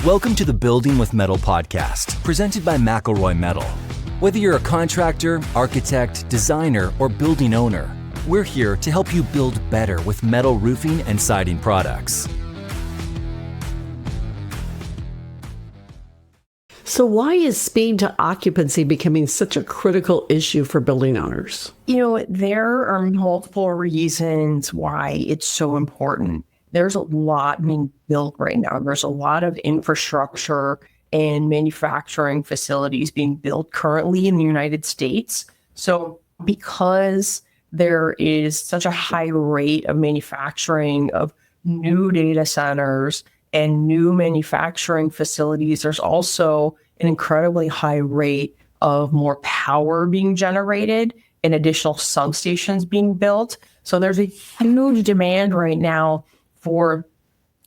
Welcome to the Building with Metal podcast, presented by McElroy Metal. Whether you're a contractor, architect, designer, or building owner, we're here to help you build better with metal roofing and siding products. So why is speed to occupancy becoming such a critical issue for building owners? There are multiple reasons why it's so important. There's a lot being built right now. There's a lot of infrastructure and manufacturing facilities being built currently in the United States. So because there is such a high rate of manufacturing of new data centers and new manufacturing facilities, there's also an incredibly high rate of more power being generated and additional substations being built. So there's a huge demand right now for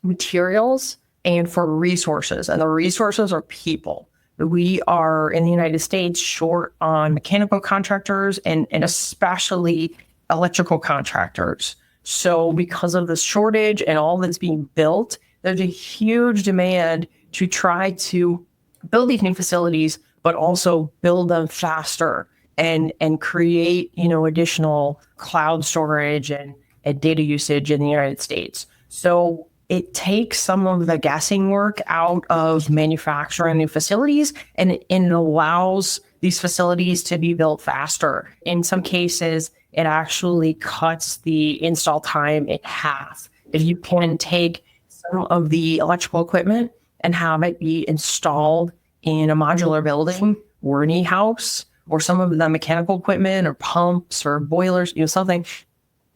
materials and for resources. And the resources are people. We are in the United States short on mechanical contractors and especially electrical contractors. So because of this shortage and all that's being built, there's a huge demand to try to build these new facilities, but also build them faster and create, additional cloud storage and data usage in the United States. So it takes some of the guessing work out of manufacturing new facilities and it allows these facilities to be built faster. In some cases, it actually cuts the install time in half. If you can take some of the electrical equipment and have it be installed in a modular building or an e-house, or some of the mechanical equipment or pumps or boilers, something,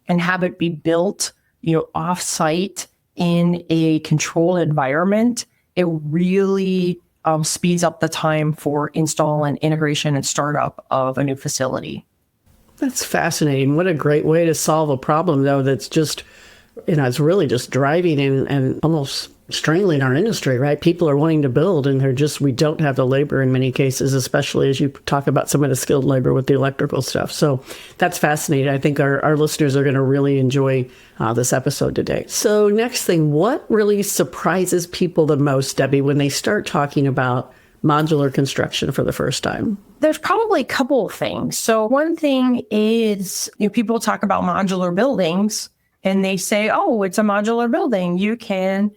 and have it be built, off-site in a controlled environment, it really speeds up the time for install and integration and startup of a new facility. That's fascinating. What a great way to solve a problem, though, that's just, it's really just driving and almost strangling our industry, right? People are wanting to build and we don't have the labor in many cases, especially as you talk about some of the skilled labor with the electrical stuff. So that's fascinating. I think our listeners are going to really enjoy this episode today. So next thing, what really surprises people the most, Debbie, when they start talking about modular construction for the first time? There's probably a couple of things. So one thing is, people talk about modular buildings and they say, oh, it's a modular building. You can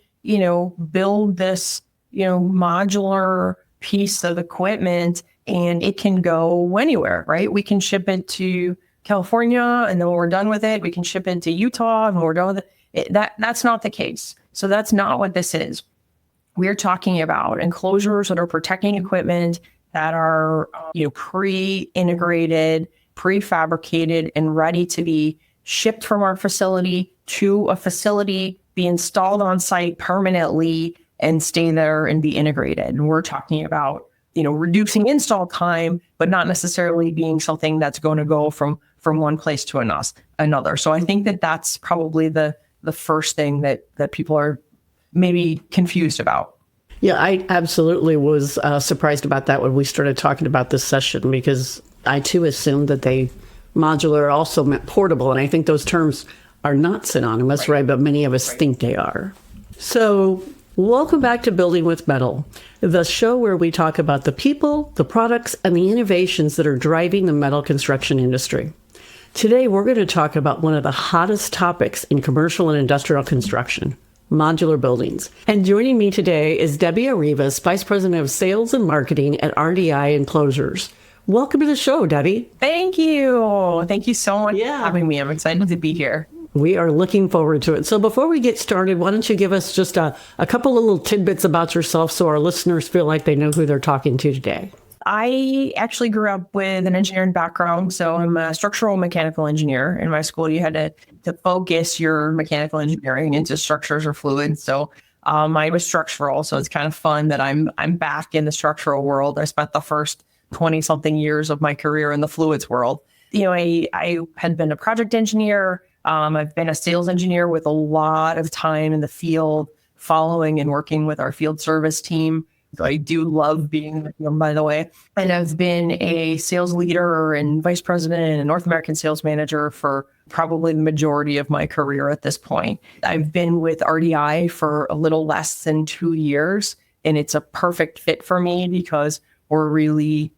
build this, modular piece of equipment and it can go anywhere, right? We can ship it to California and then when we're done with it, we can ship it to Utah and when we're done with it. That's not the case. So that's not what this is. We're talking about enclosures that are protecting equipment that are, pre-integrated, prefabricated, and ready to be shipped from our facility to a facility, be installed on site permanently and stay there and be integrated. And we're talking about, reducing install time, but not necessarily being something that's going to go from one place to another. So I think that that's probably the first thing that people are maybe confused about. Yeah, I absolutely was surprised about that when we started talking about this session, because I too assumed that modular also meant portable. And I think those terms are not synonymous, right? But many of us think they are. So welcome back to Building with Metal, the show where we talk about the people, the products, and the innovations that are driving the metal construction industry. Today, we're going to talk about one of the hottest topics in commercial and industrial construction, modular buildings. And joining me today is Debbie Erives, Vice President of Sales and Marketing at RDI Enclosures. Welcome to the show, Debbie. Thank you. Thank you so much for having me. I'm excited to be here. We are looking forward to it. So before we get started, why don't you give us just a couple of little tidbits about yourself so our listeners feel like they know who they're talking to today. I actually grew up with an engineering background. So I'm a structural mechanical engineer. In my school, you had to focus your mechanical engineering into structures or fluids. So mine was structural. So it's kind of fun that I'm back in the structural world. I spent the first 20 something years of my career in the fluids world. I had been a project engineer. I've been a sales engineer with a lot of time in the field, following and working with our field service team. I do love being in the field, by the way. And I've been a sales leader and vice president and North American sales manager for probably the majority of my career at this point. I've been with RDI for a little less than 2 years. And it's a perfect fit for me because we're really,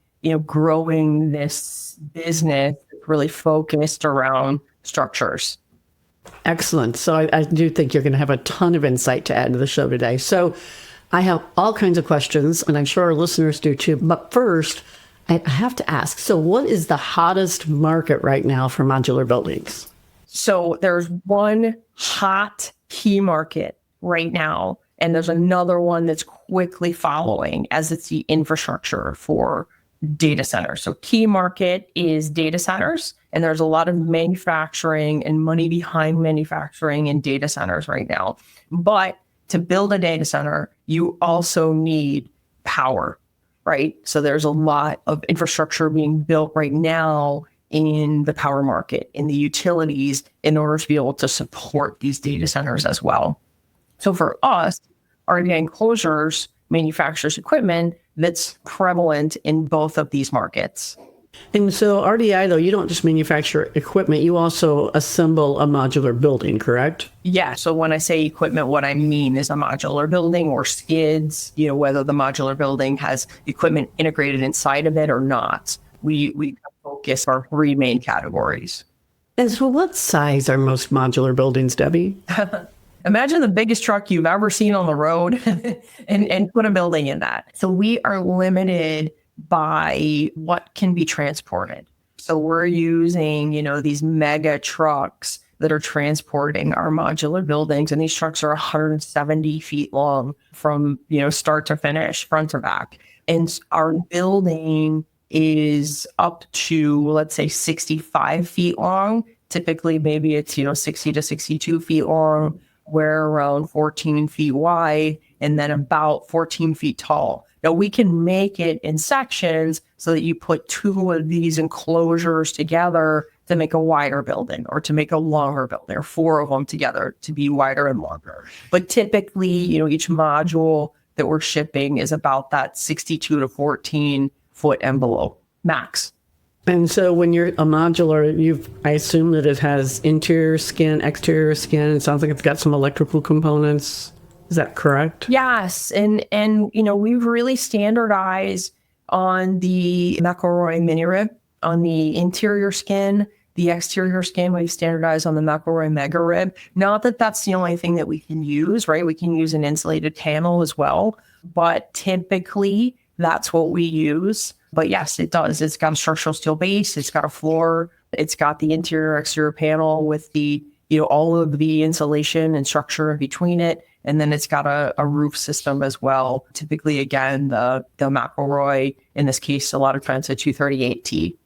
growing this business really focused around structures. Excellent. So I do think you're going to have a ton of insight to add to the show today. So I have all kinds of questions, and I'm sure our listeners do too. But first, I have to ask, so what is the hottest market right now for modular buildings? So there's one hot key market right now, and there's another one that's quickly following as it's the infrastructure for data centers. So key market is data centers, and there's a lot of manufacturing and money behind manufacturing in data centers right now. But to build a data center, you also need power, right? So there's a lot of infrastructure being built right now in the power market, in the utilities, in order to be able to support these data centers as well. So for us, RDI Enclosures manufactures equipment that's prevalent in both of these markets. And so RDI, though, you don't just manufacture equipment, you also assemble a modular building, correct? Yeah. So when I say equipment, what I mean is a modular building or skids, whether the modular building has equipment integrated inside of it or not. We focus on three main categories. And so what size are most modular buildings, Debbie? Imagine the biggest truck you've ever seen on the road and put a building in that. So we are limited by what can be transported. So we're using, these mega trucks that are transporting our modular buildings. And these trucks are 170 feet long from, start to finish, front to back. And our building is up to, let's say, 65 feet long. Typically, maybe it's, 60 to 62 feet long. We're around 14 feet wide and then about 14 feet tall. Now, we can make it in sections so that you put two of these enclosures together to make a wider building or to make a longer building, or four of them together to be wider and longer. But typically, each module that we're shipping is about that 62 to 14 foot envelope max. And so when you're a modular, I assume that it has interior skin, exterior skin. It sounds like it's got some electrical components. Is that correct? Yes. And we've really standardized on the McElroy mini rib, on the interior skin, the exterior skin. We've standardized on the McElroy mega rib. Not that that's the only thing that we can use, right? We can use an insulated panel as well. But typically, that's what we use. But yes, it does. It's got a structural steel base. It's got a floor. It's got the interior exterior panel with the, all of the insulation and structure between it. And then it's got a roof system as well. Typically, again, the McElroy, in this case, a lot of times a 238T.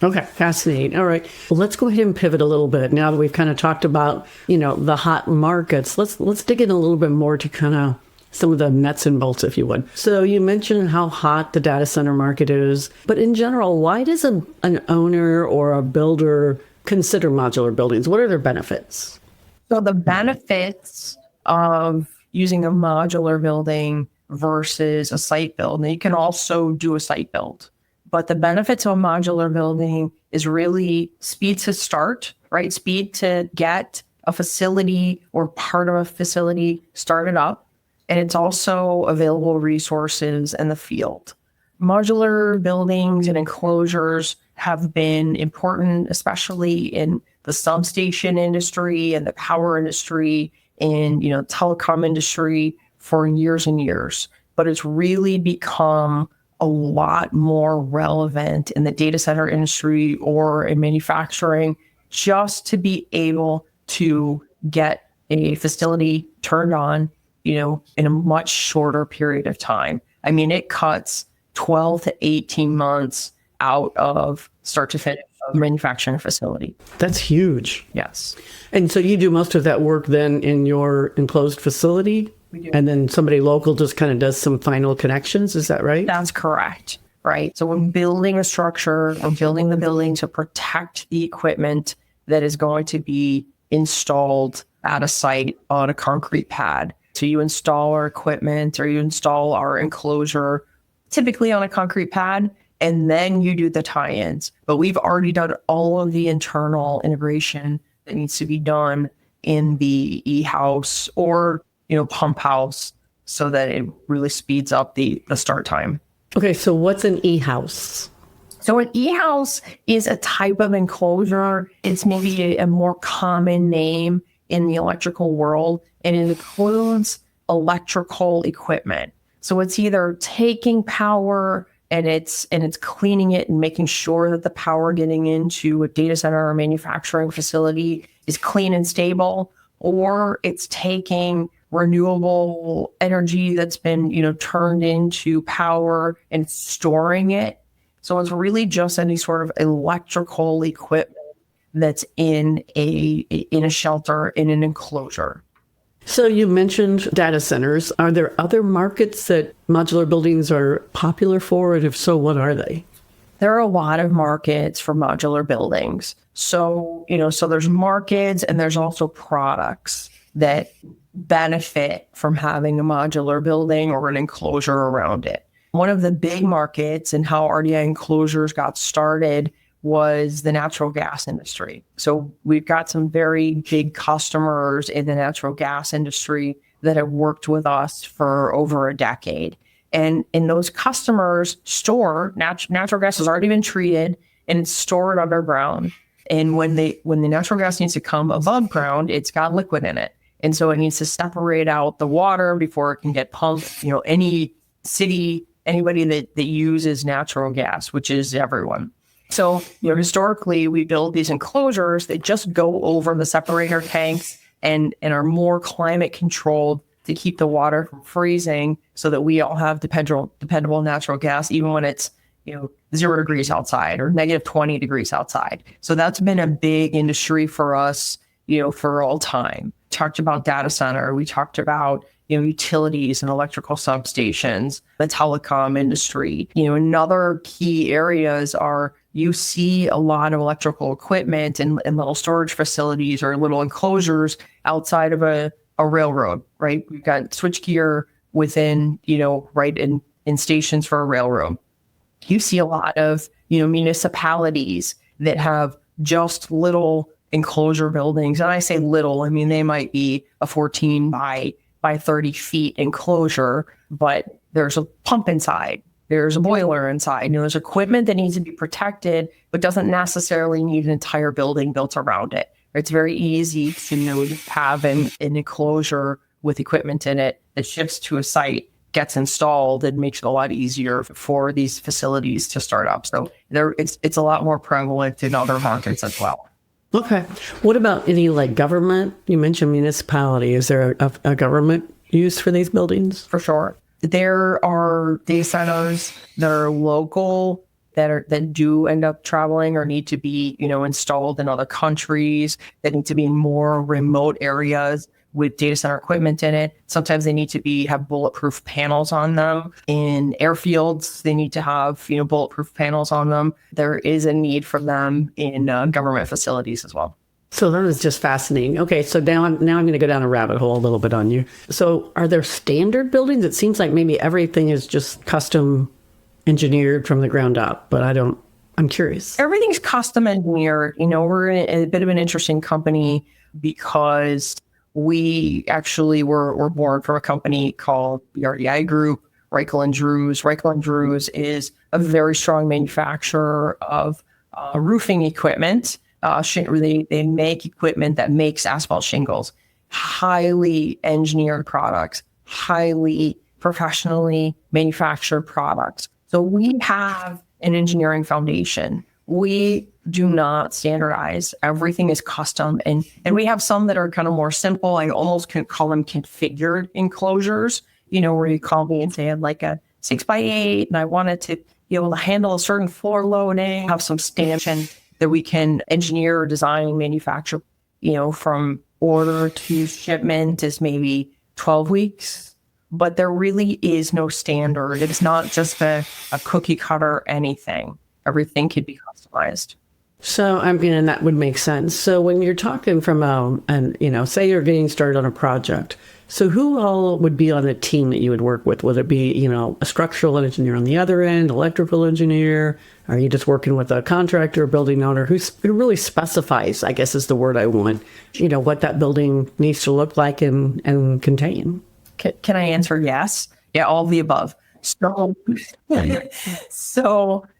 Okay, fascinating. All right. Well, let's go ahead and pivot a little bit. Now that we've kind of talked about, the hot markets, let's dig in a little bit more to kind of some of the nuts and bolts, if you would. So you mentioned how hot the data center market is, but in general, why does an owner or a builder consider modular buildings? What are their benefits? So the benefits of using a modular building versus a site build, and you can also do a site build, but the benefits of a modular building is really speed to start, right? Speed to get a facility or part of a facility started up. And it's also available resources in the field. Modular buildings and enclosures have been important, especially in the substation industry and the power industry and, telecom industry for years and years. But it's really become a lot more relevant in the data center industry or in manufacturing, just to be able to get a facility turned on, in a much shorter period of time. I mean, it cuts 12 to 18 months out of start to finish of manufacturing facility. That's huge. Yes. And so you do most of that work then in your enclosed facility? We do. And then somebody local just kind of does some final connections. Is that right? That's correct. Right. So we're building a structure, we're building the building to protect the equipment that is going to be installed at a site on a concrete pad. So you install our equipment or you install our enclosure, typically on a concrete pad, and then you do the tie-ins. But we've already done all of the internal integration that needs to be done in the e-house or, pump house so that it really speeds up the start time. Okay, so what's an e-house? So an e-house is a type of enclosure. It's maybe a more common name in the electrical world, and it includes electrical equipment. So it's either taking power and it's cleaning it and making sure that the power getting into a data center or manufacturing facility is clean and stable, or it's taking renewable energy that's been, turned into power and storing it. So it's really just any sort of electrical equipment that's in a shelter, in an enclosure. So you mentioned data centers. Are there other markets that modular buildings are popular for? And if so, what are they? There are a lot of markets for modular buildings. So, so there's markets and there's also products that benefit from having a modular building or an enclosure around it. One of the big markets and how RDI Enclosures got started was the natural gas industry. So we've got some very big customers in the natural gas industry that have worked with us for over a decade. And those customers store natural gas has already been treated and it's stored underground. And when the natural gas needs to come above ground, it's got liquid in it. And so it needs to separate out the water before it can get pumped. Any city, anybody that uses natural gas, which is everyone. So, historically, we build these enclosures that just go over the separator tanks and are more climate controlled to keep the water from freezing so that we all have dependable natural gas, even when it's, 0 degrees outside or negative 20 degrees outside. So that's been a big industry for us, for all time. Talked about data center. We talked about, utilities and electrical substations, the telecom industry. Another key areas are you see a lot of electrical equipment and little storage facilities or little enclosures outside of a railroad, right? We've got switchgear within, right in stations for a railroad. You see a lot of, municipalities that have just little enclosure buildings. And I say little, they might be a 14 by 30 feet enclosure, but there's a pump inside. There's a boiler inside. There's equipment that needs to be protected, but doesn't necessarily need an entire building built around it. It's very easy to have an enclosure with equipment in it that ships to a site, gets installed, and makes it a lot easier for these facilities to start up. So it's a lot more prevalent in other markets as well. Okay. What about any government? You mentioned municipality. Is there a government use for these buildings? For sure. There are data centers that are local that do end up traveling or need to be, installed in other countries, that need to be in more remote areas with data center equipment in it. Sometimes they need to have bulletproof panels on them. In airfields, they need to have, bulletproof panels on them. There is a need for them in government facilities as well. So that is just fascinating. Okay, so now I'm going to go down a rabbit hole a little bit on you. So are there standard buildings? It seems like maybe everything is just custom engineered from the ground up, but I'm curious. Everything's custom engineered. We're in a bit of an interesting company because we actually were born from a company called the RDI Group, Reichel & Drews. Reichel & Drews is a very strong manufacturer of roofing equipment. They make equipment that makes asphalt shingles, highly engineered products, highly professionally manufactured products. So we have an engineering foundation. We do not standardize. Everything is custom. And we have some that are kind of more simple. I almost can call them configured enclosures, where you call me and say, I'd like a 6x8 and I want it to be able to handle a certain floor loading, have some stanchion that we can engineer or design and manufacture, from order to shipment is maybe 12 weeks. But there really is no standard. It's not just a cookie cutter anything. Everything could be customized. So, and that would make sense. So when you're talking from, say you're getting started on a project, so who all would be on the team that you would work with? Would it be, a structural engineer on the other end, electrical engineer? Are you just working with a contractor, building owner who really specifies, I guess is the word I want, what that building needs to look like and contain? Can I answer yes? Yeah, all of the above. So,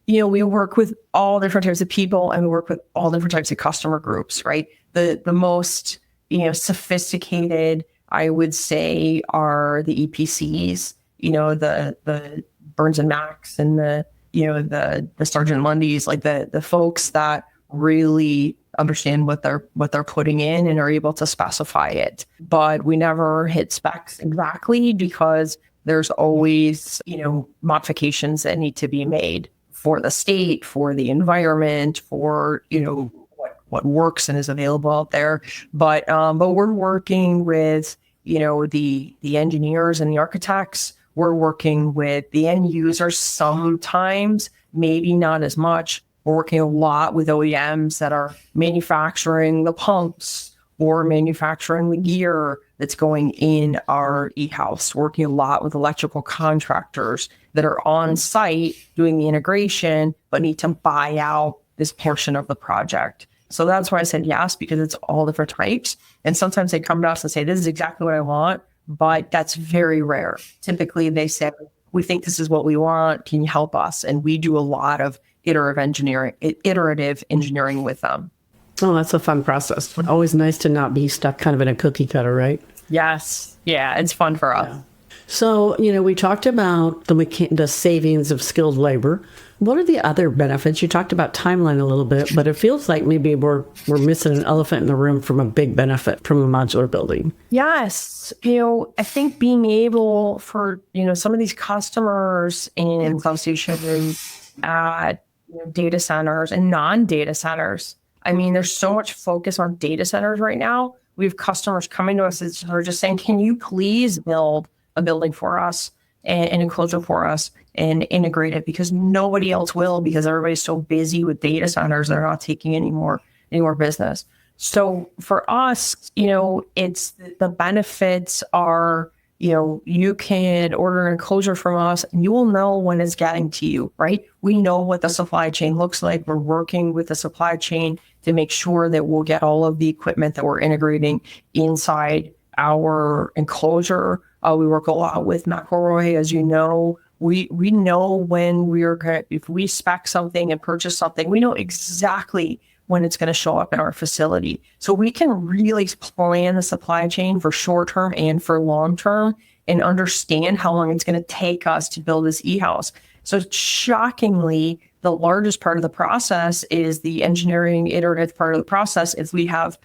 we work with all different types of people and we work with all different types of customer groups, right? The most, sophisticated, I would say, are the EPCs, the Burns and Max and the Sargent Lundys, like the folks that really understand what they're putting in and are able to specify it. But we never hit specs exactly because there's always, modifications that need to be made for the state, for the environment, for, what works and is available out there. But we're working with, the engineers and the architects. We're working with the end users sometimes, maybe not as much. We're working a lot with OEMs that are manufacturing the pumps or manufacturing the gear that's going in our e-house. Working a lot with electrical contractors that are on site doing the integration, but need to buy out this portion of the project. So that's why I said yes, because it's all different types. And sometimes they come to us and say, this is exactly what I want, but that's very rare. Typically they say, we think this is what we want. Can you help us? And we do a lot of iterative engineering with them. Oh, that's a fun process. Always nice to not be stuck kind of in a cookie cutter, right? Yes. Yeah, it's fun for us. Yeah. So, we talked about the savings of skilled labor. What are the other benefits? You talked about timeline a little bit, but it feels like maybe we're missing an elephant in the room from a big benefit from a modular building. Yes. I think being able for, some of these customers in substations at data centers and non-data centers. I mean, there's so much focus on data centers right now. We have customers coming to us that are just saying, can you please build a building for us and an enclosure for us and integrate it, because nobody else will, because everybody's so busy with data centers, they're not taking any more business. So for us, it's the benefits are, you can order an enclosure from us and you will know when it's getting to you, right? We know what the supply chain looks like. We're working with the supply chain to make sure that we'll get all of the equipment that we're integrating inside our enclosure. We work a lot with McElroy, as you know. We know when if we spec something and purchase something, we know exactly when it's going to show up in our facility. So we can really plan the supply chain for short term and for long term and understand how long it's going to take us to build this e-house. So shockingly, the largest part of the process is the engineering iterative part of the process. If we have,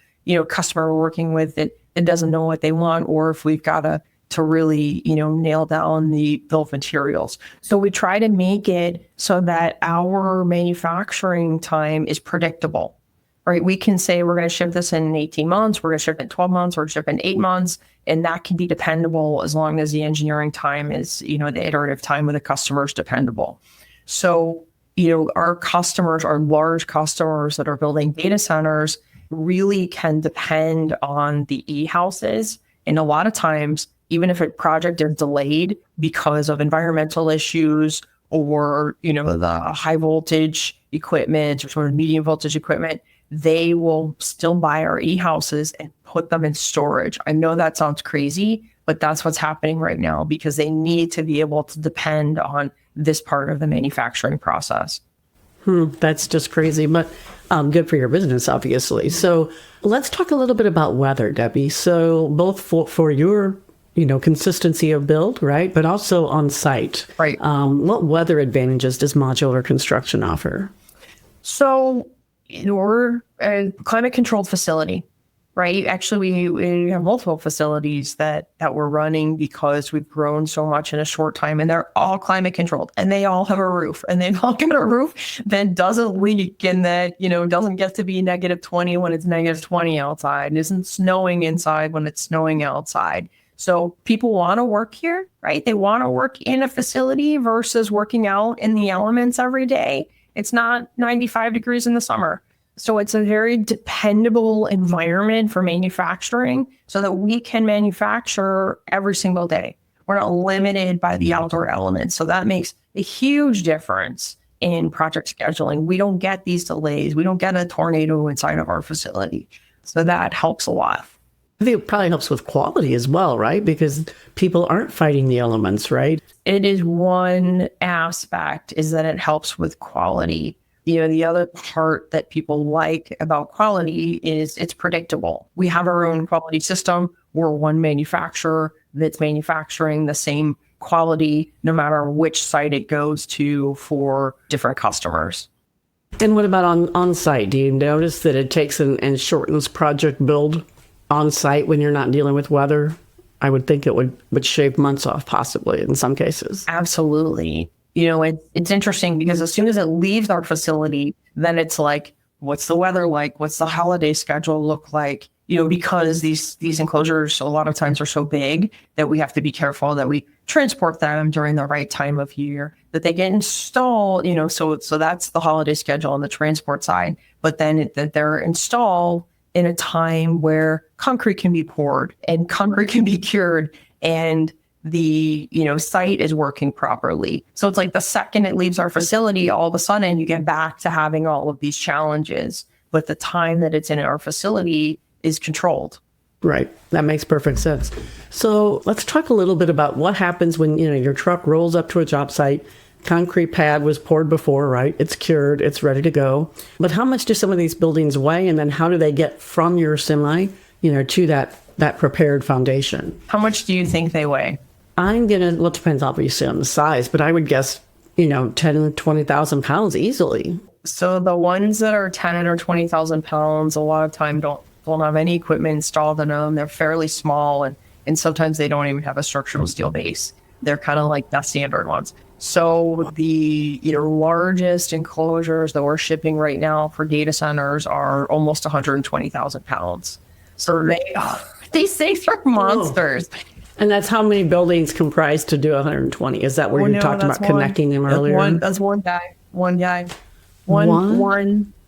customer we're working with that doesn't know what they want, or if we've got to really, nail down the bill of materials. So we try to make it so that our manufacturing time is predictable, right? We can say we're going to ship this in 18 months, we're going to ship it in 12 months, we're going to ship it in 8 months, and that can be dependable as long as the engineering time is, the iterative time with the customer is dependable. So, our customers, our large customers that are building data centers really can depend on the e-houses. And a lot of times, even if a project is delayed because of environmental issues or, the high voltage equipment or sort of medium voltage equipment, they will still buy our e-houses and put them in storage. I know that sounds crazy, but that's what's happening right now because they need to be able to depend on this part of the manufacturing process. That's just crazy, but good for your business, obviously. So let's talk a little bit about weather, Debbie. So both for your consistency of build, right? But also on site. Right. What weather advantages does modular construction offer? So we're a climate controlled facility, right? Actually, we have multiple facilities that we're running because we've grown so much in a short time, and they're all climate controlled and they all have a roof, and they've all got a roof that doesn't leak and that, doesn't get to be -20 when it's -20 outside and isn't snowing inside when it's snowing outside. So people want to work here, right? They want to work in a facility versus working out in the elements every day. It's not 95 degrees in the summer. So it's a very dependable environment for manufacturing so that we can manufacture every single day. We're not limited by the outdoor elements. So that makes a huge difference in project scheduling. We don't get these delays. We don't get a tornado inside of our facility. So that helps a lot. I think it probably helps with quality as well, right? Because people aren't fighting the elements, right? It is one aspect, is that it helps with quality. The other part that people like about quality is it's predictable. We have our own quality system. We're one manufacturer that's manufacturing the same quality no matter which site it goes to for different customers. And what about on site? Do you notice that it takes and shortens project build on site when you're not dealing with weather? I would think it would shave months off, possibly, in some cases. Absolutely. It's interesting because as soon as it leaves our facility, then it's like, what's the weather like? What's the holiday schedule look like? Because these enclosures a lot of times are so big that we have to be careful that we transport them during the right time of year, that they get installed, so that's the holiday schedule on the transport side. But then that they're installed in a time where concrete can be poured and concrete can be cured and the site is working properly. So it's like the second it leaves our facility, all of a sudden you get back to having all of these challenges. But the time that it's in our facility is controlled. Right. That makes perfect sense. So let's talk a little bit about what happens when your truck rolls up to a job site. Concrete pad was poured before, right? It's cured, it's ready to go. But how much do some of these buildings weigh, and then how do they get from your semi, to that prepared foundation? How much do you think they weigh? It depends obviously on the size, but I would guess, 10 to 20,000 pounds easily. So the ones that are 10 or 20,000 pounds, a lot of time don't have any equipment installed in them. They're fairly small, and sometimes they don't even have a structural steel base. They're kind of like the standard ones. So the largest enclosures that we're shipping right now for data centers are almost 120,000 pounds. So these things are monsters. And that's how many buildings comprise to do 120? Is that where you talked about connecting them earlier? That's one guy. One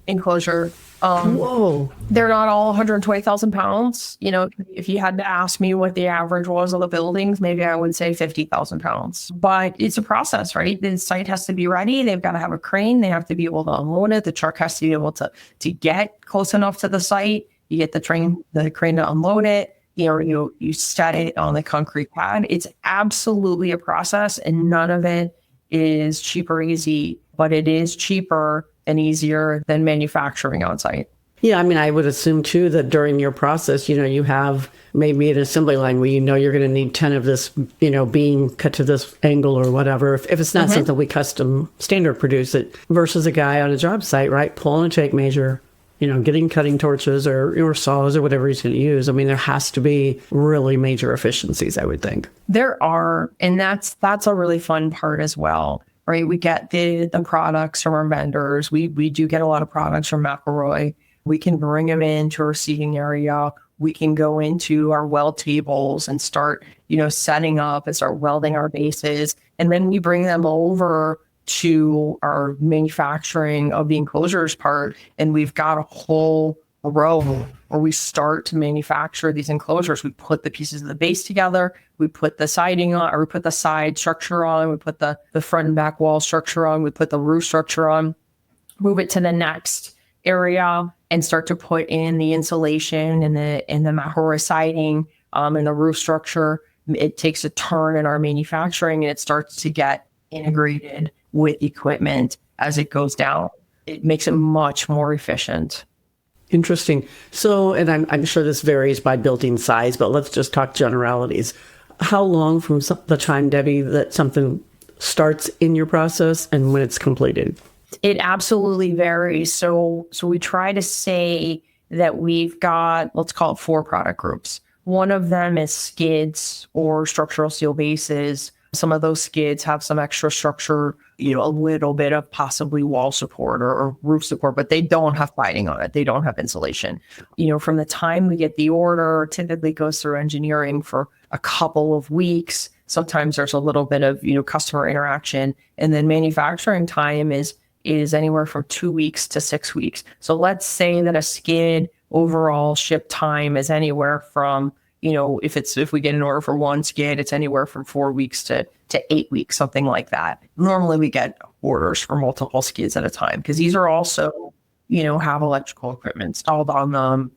enclosure. Whoa. They're not all 120,000 pounds. If you had to ask me what the average was of the buildings, maybe I would say 50,000 pounds. But it's a process, right? The site has to be ready. They've got to have a crane. They have to be able to unload it. The truck has to be able to get close enough to the site. You get the crane to unload it. You set it on the concrete pad. It's absolutely a process, and none of it is cheap or easy, but it is cheaper and easier than manufacturing on site. Yeah, I would assume too that during your process, you have maybe an assembly line where you're going to need 10 of this, being cut to this angle or whatever. If it's not something we custom standard produce it, versus a guy on a job site, right, pulling a tape measure, getting cutting torches or saws or whatever he's going to use. There has to be really major efficiencies, I would think. There are, and that's a really fun part as well. Right, we get the products from our vendors. We do get a lot of products from McElroy. We can bring them into our seating area. We can go into our weld tables and start, setting up and start welding our bases. And then we bring them over to our manufacturing of the enclosures part. And we've got a whole row where we start to manufacture these enclosures. We put the pieces of the base together. We put the siding on, or we put the side structure on. We put the front and back wall structure on. We put the roof structure on. Move it to the next area and start to put in the insulation and the McElroy siding and the roof structure. It takes a turn in our manufacturing, and it starts to get integrated with equipment as it goes down. It makes it much more efficient. Interesting. So, and I'm sure this varies by building size, but let's just talk generalities. How long from the time, Debbie, that something starts in your process and when it's completed? It absolutely varies. So we try to say that we've got, let's call it 4 product groups. One of them is skids or structural steel bases. Some of those skids have some extra structure, a little bit of possibly wall support or roof support, but they don't have siding on it. They don't have insulation. From the time we get the order, typically goes through engineering for a couple of weeks. Sometimes there's a little bit of, customer interaction. And then manufacturing time is anywhere from 2 weeks to 6 weeks. So let's say that a skid overall ship time is anywhere from, if we get an order for one skid, it's anywhere from 4 weeks to 8 weeks, something like that. Normally we get orders for multiple skids at a time because these are also, have electrical equipment installed on them.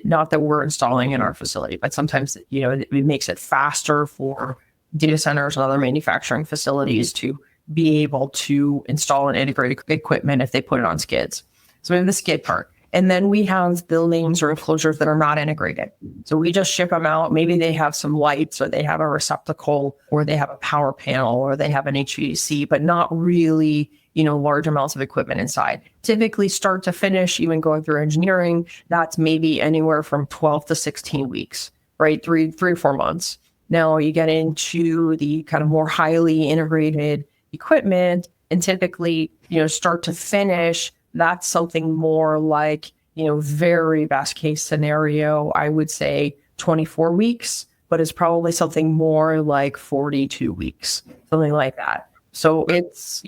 not that we're installing in our facility, but sometimes, it makes it faster for data centers and other manufacturing facilities to be able to install and integrate equipment if they put it on skids. So we have the skid part. And then we have buildings or enclosures that are not integrated. So we just ship them out. Maybe they have some lights, or they have a receptacle, or they have a power panel, or they have an HVAC, but not really, large amounts of equipment inside. Typically start to finish, even going through engineering, that's maybe anywhere from 12 to 16 weeks, right? Three or 4 months. Now you get into the kind of more highly integrated equipment, and typically, start to finish, that's something more like, very best case scenario, I would say 24 weeks, but it's probably something more like 42 weeks, something like that. So it's,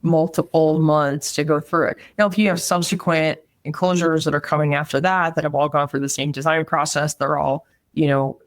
multiple months to go through it. Now, if you have subsequent enclosures that are coming after that have all gone through the same design process, they're all,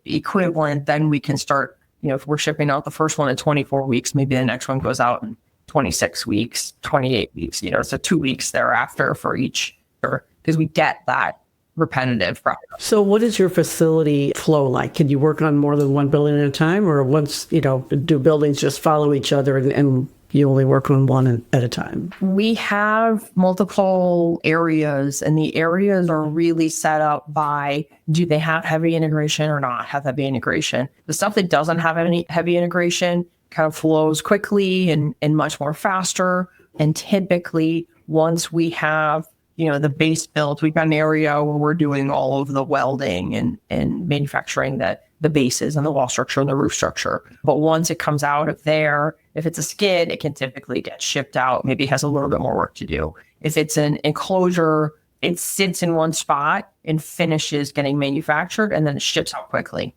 equivalent, then we can start, if we're shipping out the first one in 24 weeks, maybe the next one goes out in 26 weeks, 28 weeks, so 2 weeks thereafter for each, because we get that repetitive process. So what is your facility flow like? Can you work on more than one building at a time, or once, do buildings just follow each other and you only work on one at a time? We have multiple areas, and the areas are really set up by, do they have heavy integration or not have heavy integration? The stuff that doesn't have any heavy integration kind of flows quickly and much more faster. And typically, once we have, the base built, we've got an area where we're doing all of the welding and manufacturing the bases and the wall structure and the roof structure. But once it comes out of there, if it's a skid, it can typically get shipped out. Maybe it has a little bit more work to do. If it's an enclosure, it sits in one spot and finishes getting manufactured, and then it ships out quickly.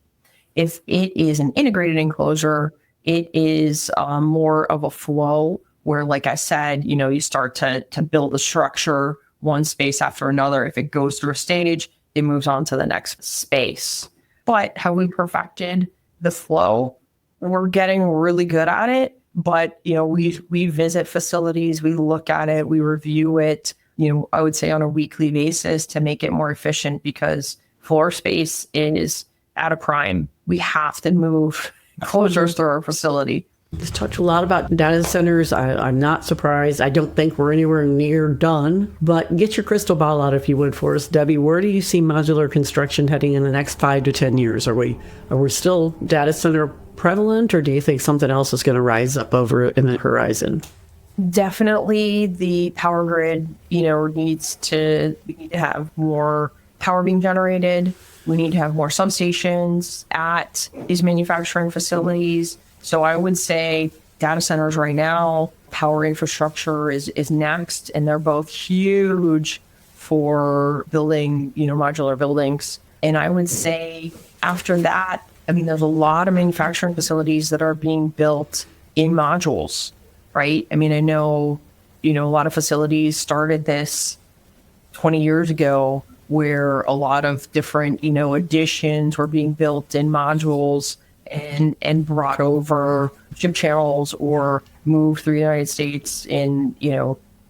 If it is an integrated enclosure, it is more of a flow where, like I said, you start to build a structure, one space after another. If it goes through a stage, it moves on to the next space. But have we perfected the flow? We're getting really good at it. But, we visit facilities, we look at it, we review it, I would say on a weekly basis to make it more efficient, because floor space is at a prime. We have to move closures through our facility. Just talked a lot about data centers. I'm not surprised. I don't think we're anywhere near done, but get your crystal ball out if you would for us. Debbie, where do you see modular construction heading in the next 5 to 10 years? Are we still data center prevalent, or do you think something else is going to rise up over in the horizon? Definitely the power grid, we need to have more power being generated. We need to have more substations at these manufacturing facilities. So I would say data centers right now, power infrastructure is next, and they're both huge for building, modular buildings. And I would say after that, there's a lot of manufacturing facilities that are being built in modules, right? I know, a lot of facilities started this 20 years ago, where a lot of different, additions were being built in modules and brought over ship channels or moved through the United States in,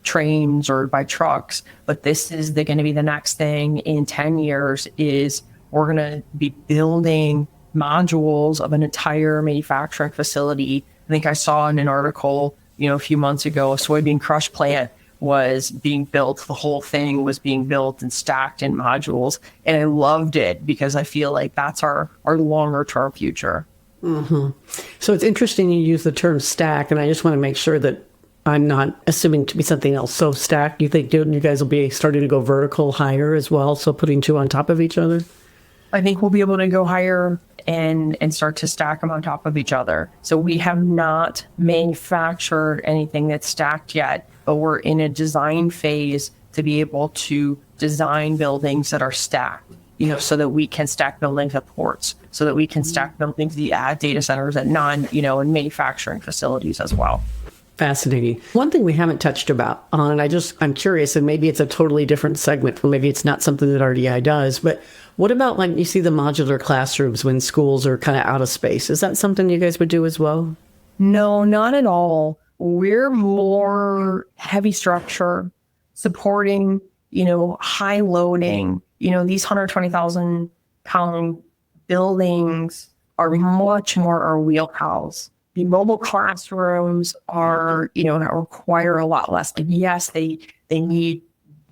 trains or by trucks. But this is going to be the next thing in 10 years is we're going to be building modules of an entire manufacturing facility. I think I saw in an article, a few months ago, a soybean crush plant was being built. The whole thing was being built and stacked in modules. And I loved it because I feel like that's our longer term future. Mm-hmm. So it's interesting you use the term stack, and I just want to make sure that I'm not assuming to be something else. So stack, you think you guys will be starting to go vertical higher as well? So putting two on top of each other? I think we'll be able to go higher and start to stack them on top of each other. So we have not manufactured anything that's stacked yet, but we're in a design phase to be able to design buildings that are stacked, so that we can stack buildings at ports, so that we can stack buildings at data centers at and manufacturing facilities as well. Fascinating. One thing we haven't touched on, I'm curious, and maybe it's a totally different segment, or maybe it's not something that RDI does, but what about like you see the modular classrooms when schools are kind of out of space? Is that something you guys would do as well? No, not at all. We're more heavy structure, supporting, high loading, These 120,000 pound buildings are much more our wheelhouse. The mobile classrooms are, require a lot less. And yes, they need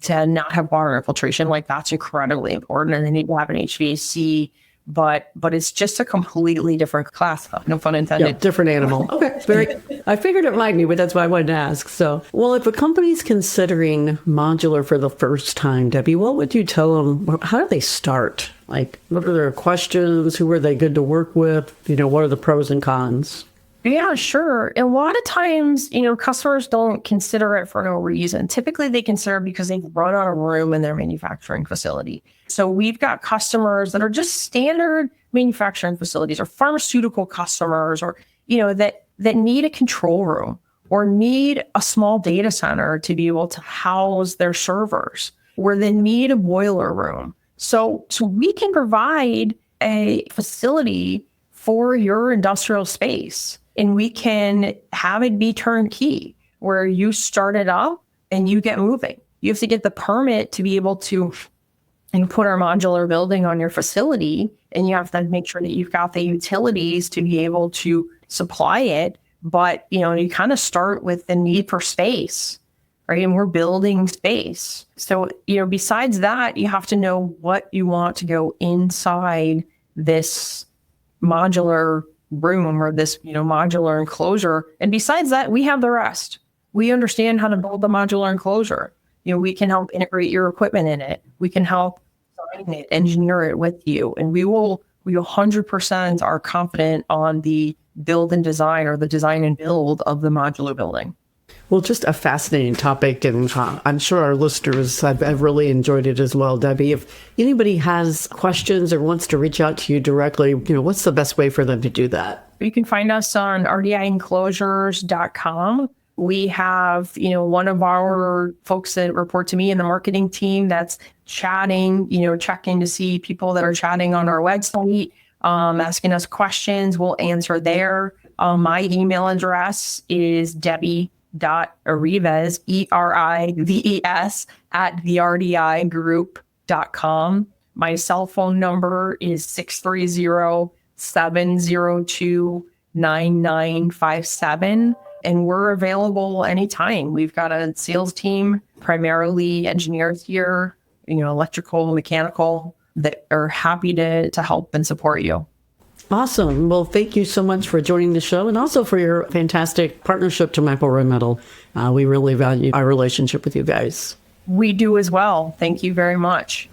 to not have water infiltration. Like, that's incredibly important. And they need to have an HVAC, but it's just a completely different class. No pun intended. Yeah, different animal. Okay. I figured it might be, but that's why I wanted to ask. So, well, if a company's considering modular for the first time, Debbie, what would you tell them? How do they start? Like, what are their questions? Who are they good to work with? What are the pros and cons? Yeah, sure. And a lot of times, customers don't consider it for no reason. Typically, they consider it because they've run out of room in their manufacturing facility. So we've got customers that are just standard manufacturing facilities, or pharmaceutical customers, or, that need a control room or need a small data center to be able to house their servers, or they need a boiler room. So we can provide a facility for your industrial space. And we can have it be turnkey, where you start it up and you get moving. You have to get the permit to be able to put our modular building on your facility. And you have to make sure that you've got the utilities to be able to supply it. But, you kind of start with the need for space, right? And we're building space. So, besides that, you have to know what you want to go inside this modular room or this, modular enclosure. And besides that, we have the rest. We understand how to build the modular enclosure. We can help integrate your equipment in it. We can help design it, engineer it with you. And we 100% are confident on the build and design, or the design and build of the modular building. Well, just a fascinating topic, and I'm sure our listeners have really enjoyed it as well. Debbie, if anybody has questions or wants to reach out to you directly, what's the best way for them to do that? You can find us on RDIEnclosures.com. We have, one of our folks that report to me in the marketing team that's chatting, checking to see people that are chatting on our website, asking us questions. We'll answer there. My email address is Debbie.Erives, ERIVES, at therdigroup.com. My cell phone number is 630-702-9957. And we're available anytime. We've got a sales team, primarily engineers here, electrical, mechanical, that are happy to help and support you. Awesome. Well, thank you so much for joining the show, and also for your fantastic partnership to McElroy Metal. We really value our relationship with you guys. We do as well. Thank you very much.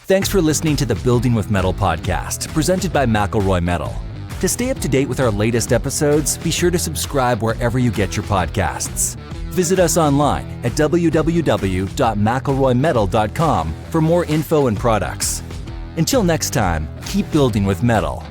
Thanks for listening to the Building with Metal podcast, presented by McElroy Metal. To stay up to date with our latest episodes, be sure to subscribe wherever you get your podcasts. Visit us online at www.mcelroymetal.com for more info and products. Until next time, keep building with metal.